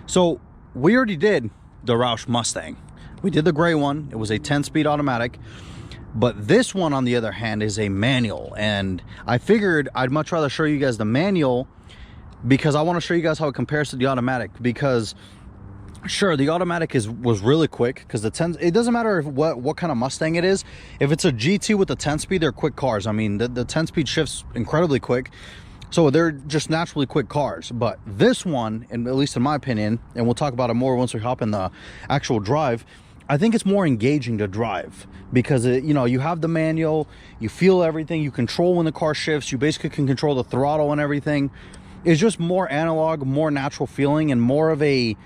So we already did the Roush Mustang. We did the gray one. It was a 10-speed automatic. But this one, on the other hand, is a manual. And I figured I'd much rather show you guys the manual because I want to show you guys how it compares to the automatic. Because sure, the automatic was really quick because the 10, it doesn't matter what kind of Mustang it is. If it's a GT with a 10-speed, they're quick cars. I mean, the 10-speed shifts incredibly quick. So they're just naturally quick cars. But this one, and at least in my opinion, and we'll talk about it more once we hop in the actual drive, I think it's more engaging to drive because you know, you have the manual, you feel everything, you control when the car shifts, you basically can control the throttle and everything. It's just more analog, more natural feeling, and more of a,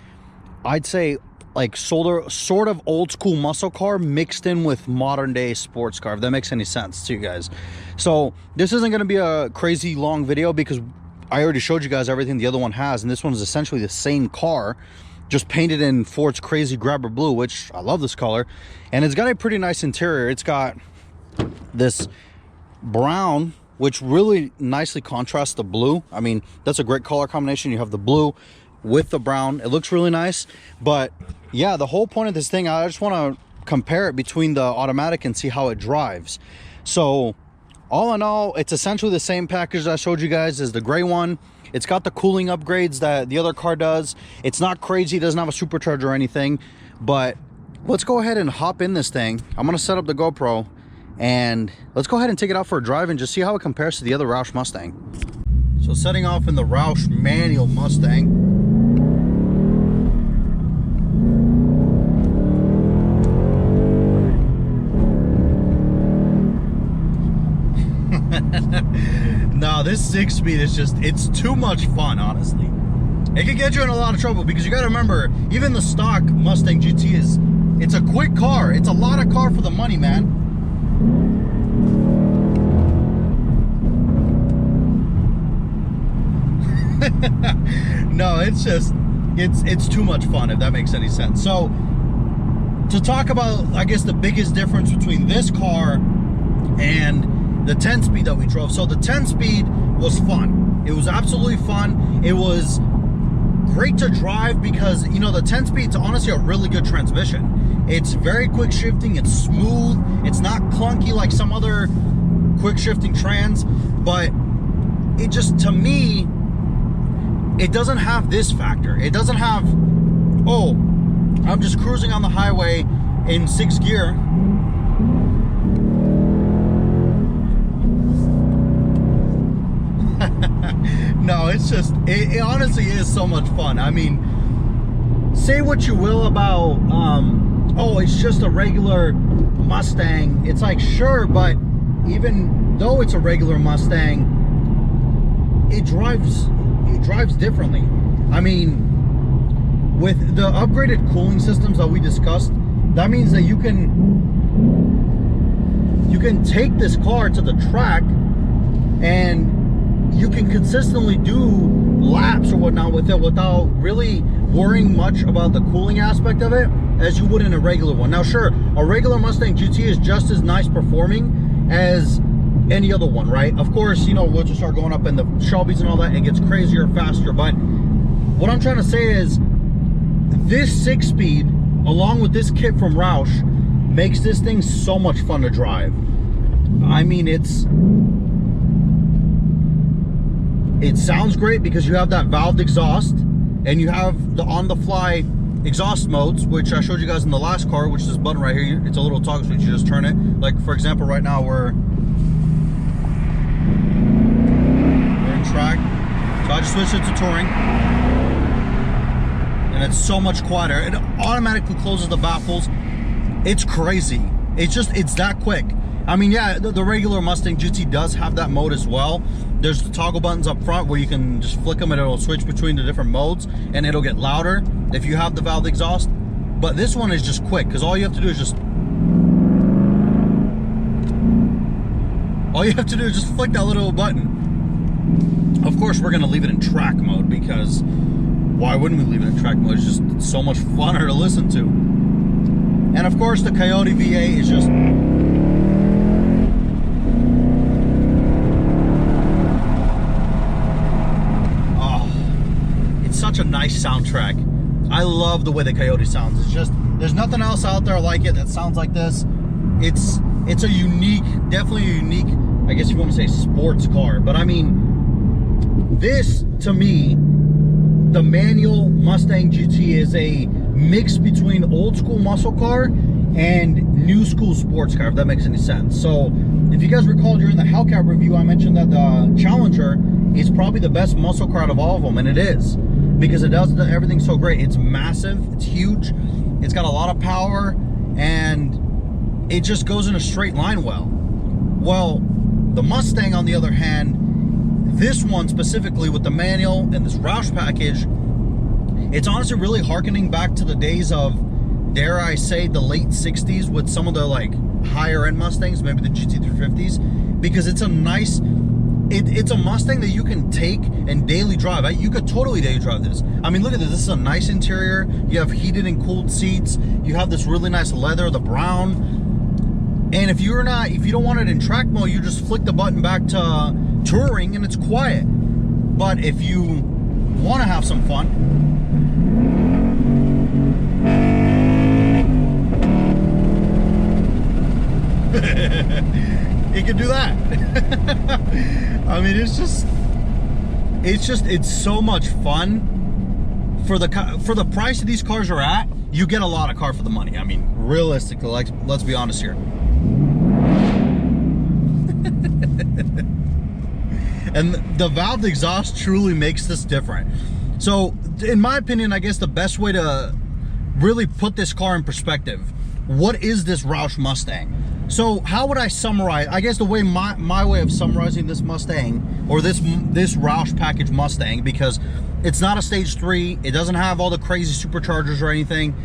I'd say, like sort of old school muscle car mixed in with modern day sports car, if that makes any sense to you guys. So this isn't going to be a crazy long video because I already showed you guys everything the other one has, and this one is essentially the same car, just painted in Ford's crazy Grabber Blue, which I love this color. And it's got a pretty nice interior. It's got this brown, which really nicely contrasts the blue. I mean, that's a great color combination. You have the blue with the brown. It looks really nice. But yeah, the whole point of this thing, I just want to compare it between the automatic and see how it drives. So all in all, it's essentially the same package I showed you guys as the gray one. It's got the cooling upgrades that the other car does. It's not crazy, it doesn't have a supercharger or anything. But let's go ahead and hop in this thing. I'm gonna set up the GoPro and let's go ahead and take it out for a drive and just see how it compares to the other Roush Mustang. So setting off in the Roush manual Mustang. No, this 6-speed is just, it's too much fun, honestly. It can get you in a lot of trouble because you got to remember, even the stock Mustang GT it's a quick car. It's a lot of car for the money, man. No, it's just, it's too much fun, if that makes any sense. So to talk about, I guess, the biggest difference between this car and the 10-speed that we drove. So the 10-speed was fun. It was absolutely fun. It was great to drive because, you know, the 10-speed's honestly a really good transmission. It's very quick shifting. It's smooth. It's not clunky like some other quick shifting trans. But it just, to me, it doesn't have this factor. It doesn't have, oh, I'm just cruising on the highway in 6th gear. No, it's just, it honestly is so much fun. I mean, say what you will about, oh, it's just a regular Mustang. It's like, sure, but even though it's a regular Mustang, it drives differently. I mean, with the upgraded cooling systems that we discussed, that means that you can take this car to the track and you can consistently do laps or whatnot with it without really worrying much about the cooling aspect of it as you would in a regular one. Now, sure, a regular Mustang GT is just as nice performing as any other one, right? Of course, you know, once you start going up in the Shelbys and all that, it gets crazier, faster. But what I'm trying to say is this 6-speed, along with this kit from Roush, makes this thing so much fun to drive. I mean, it sounds great because you have that valved exhaust and you have the on-the-fly exhaust modes, which I showed you guys in the last car, which is this button right here. It's a little toggle switch. You just turn it. Like, for example, right now we're in track. So I just switched it to touring. And it's so much quieter. It automatically closes the baffles. It's crazy. It's that quick. I mean, yeah, the regular Mustang GT does have that mode as well. There's the toggle buttons up front where you can just flick them and it'll switch between the different modes and it'll get louder if you have the valve exhaust. But this one is just quick because all you have to do is just flick that little button. Of course, we're gonna leave it in track mode because why wouldn't we leave it in track mode? It's just so much funner to listen to. And of course, the Coyote V8 is just, such a nice soundtrack. I love the way the Coyote sounds. It's just, there's nothing else out there like it that sounds like this. It's a unique, definitely a unique, I guess you want to say sports car. But I mean, this to me, the manual Mustang GT is a mix between old school muscle car and new school sports car, if that makes any sense. So if you guys recall during the Hellcat review, I mentioned that the Challenger is probably the best muscle car out of all of them, and it is, because it does everything so great. It's massive, it's huge, it's got a lot of power, and it just goes in a straight line well. Well, the Mustang, on the other hand, this one specifically with the manual and this Roush package, it's honestly really harkening back to the days of, dare I say, the late 60s with some of the like higher end Mustangs, maybe the GT350s, because it's a nice, it's a Mustang that you can take and daily drive. You could totally daily drive this. I mean, look at this. This is a nice interior. You have heated and cooled seats. You have this really nice leather, the brown. And if you don't want it in track mode, you just flick the button back to touring and it's quiet. But if you want to have some fun, it can do that. I mean, it's so much fun. For the price that these cars are at, you get a lot of car for the money. I mean, realistically, like, let's be honest here. And the valved exhaust truly makes this different. So in my opinion, I guess the best way to really put this car in perspective, what is this Roush Mustang? So how would I summarize? I guess the way my way of summarizing this Mustang, or this Roush package Mustang, because it's not a stage 3, it doesn't have all the crazy superchargers or anything.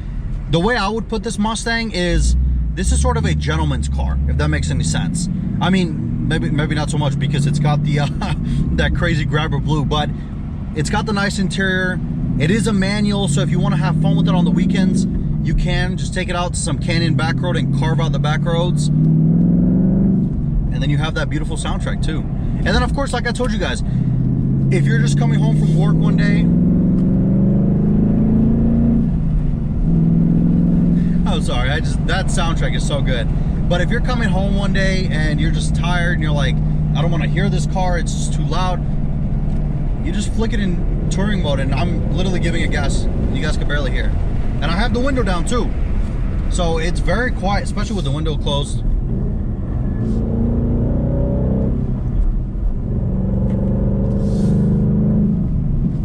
The way I would put this Mustang is, this is sort of a gentleman's car, if that makes any sense. I mean, maybe not so much because it's got the that crazy Grabber Blue, but it's got the nice interior. It is a manual, so if you want to have fun with it on the weekends, you can just take it out to some canyon back road and carve out the back roads, and then you have that beautiful soundtrack too. And then of course, like I told you guys, if you're just coming home from work one day, I'm sorry, that soundtrack is so good. But if you're coming home one day and you're just tired and you're like, I don't want to hear this car, it's just too loud, you just flick it in touring mode, and I'm literally giving a guess, you guys can barely hear. And I have the window down too, so it's very quiet, especially with the window closed.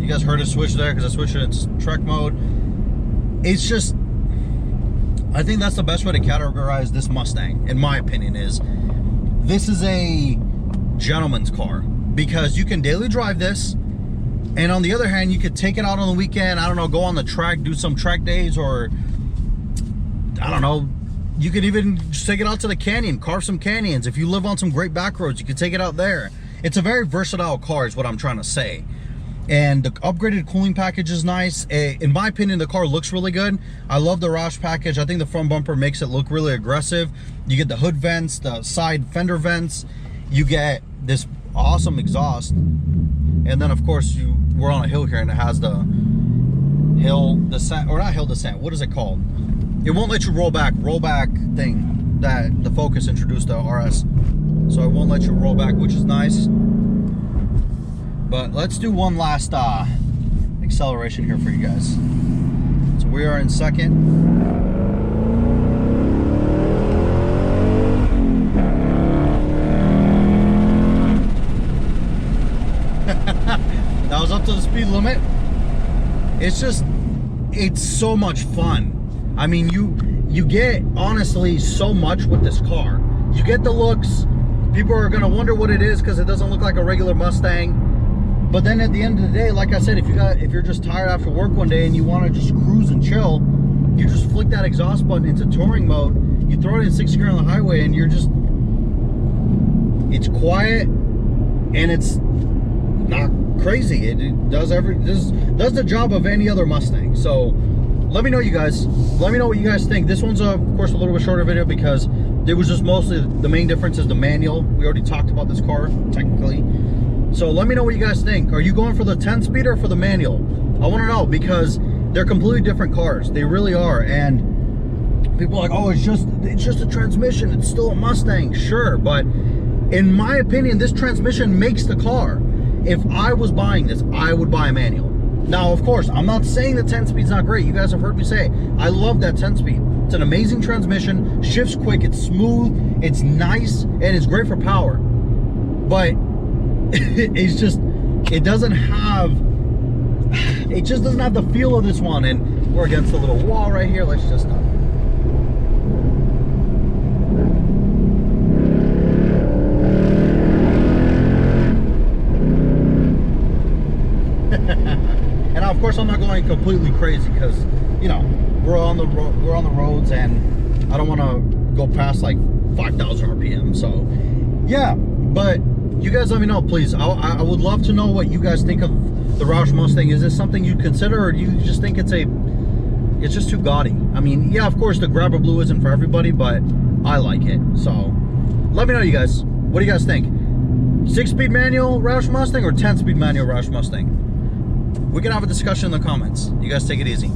You guys heard it switch there because I switched it to trek mode. It's just, I think that's the best way to categorize this Mustang, in my opinion, is this is a gentleman's car, because you can daily drive this, and on the other hand, you could take it out on the weekend, I don't know, go on the track, do some track days, or I don't know, you could even just take it out to the canyon, carve some canyons. If you live on some great back roads, you could take it out there. It's a very versatile car is what I'm trying to say. And the upgraded cooling package is nice. In my opinion, the car looks really good. I love the Roush package. I think the front bumper makes it look really aggressive. You get the hood vents, the side fender vents. You get this awesome exhaust. And then of course, we're on a hill here and it has the hill descent, or not hill descent, what is it called? It won't let you roll back thing that the Focus introduced to RS. So it won't let you roll back, which is nice. But let's do one last acceleration here for you guys. So we are in second. That was up to the speed limit. It's so much fun. I mean, you get honestly so much with this car. You get the looks. People are gonna wonder what it is because it doesn't look like a regular Mustang. But then at the end of the day, like I said, if you're just tired after work one day and you want to just cruise and chill, you just flick that exhaust button into touring mode, you throw it in 6th gear on the highway, and it's quiet and it's not crazy. It does the job of any other Mustang. So let me know, you guys. Let me know what you guys think. This one's of course a little bit shorter video because it was just mostly the main difference is the manual. We already talked about this car technically. So let me know what you guys think. Are you going for the 10-speed or for the manual? I want to know, because they're completely different cars. They really are. And people are like, oh, it's just a transmission, it's still a Mustang. Sure, but in my opinion, this transmission makes the car. If I was buying this, I would buy a manual. Now, of course, I'm not saying the 10-speed's not great. You guys have heard me say, I love that 10-speed. It's an amazing transmission, shifts quick, it's smooth, it's nice, and it's great for power. But it's just, it just doesn't have the feel of this one. And we're against the little wall right here. Let's just stop. And of course, I'm not going completely crazy because, you know, we're on the roads, and I don't want to go past like 5,000 RPM. So yeah, but you guys let me know, please. I would love to know what you guys think of the Roush Mustang. Is this something you'd consider, or do you just think it's just too gaudy? I mean, yeah, of course the Grabber Blue isn't for everybody, but I like it. So let me know, you guys. What do you guys think? 6-speed manual Roush Mustang or 10-speed manual Roush Mustang? We can have a discussion in the comments. You guys take it easy.